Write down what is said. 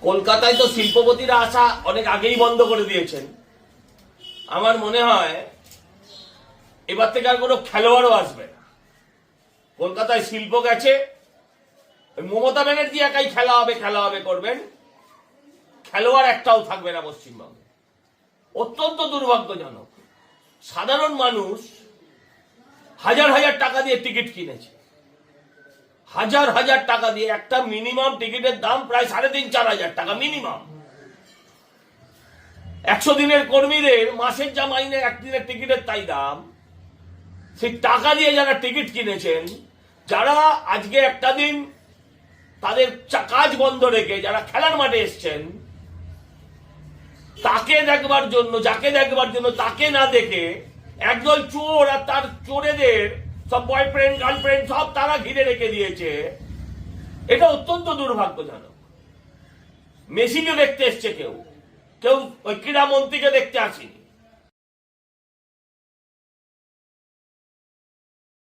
কলকাতায় তো শিল্পপতিরা আসা অনেক আগেই বন্ধ করে দিয়েছেন। আমার মনে হয় এবার থেকে আর কোনো খেলোয়াড়ও আসবে না। কলকাতায় শিল্প গেছে, মমতা ব্যানার্জি একাই খেলা হবে করবেন, খেলোয়াড় একটাও থাকবে না পশ্চিমবঙ্গে। অত্যন্ত দুর্ভাগ্যজনক। সাধারণ মানুষ হাজার হাজার টাকা দিয়ে টিকিট কিনেছে, হাজার হাজার টাকা দিয়ে। একটা মিনিমাম টিকিটের দাম প্রায় 3,500-4,000 টাকা মিনিমাম। 100 দিনের কর্মীদের মাসের যা মাইনে একদিনের টিকিটের তাই দাম। সেই টাকা দিয়ে যারা টিকিট কিনেছেন, যারা আজকে একটা দিন তাদের কাজ বন্ধ রেখে যারা খেলার মাঠে এসছেন, তাকে দেখবার জন্য, যাকে দেখবার জন্য তাকে না দেখে একদল চোর আর তার চোরেদের সব বয়ফ্রেন্ড গার্লফ্রেন্ড সব তারা ঘিরে রেখে দিয়েছে। এটা অত্যন্ত দুর্ভাগ্যজনক। মেসিকে দেখতে এসছে কেউ, কেউ ওই ক্রীড়া মন্ত্রীকে দেখতে আসেনি।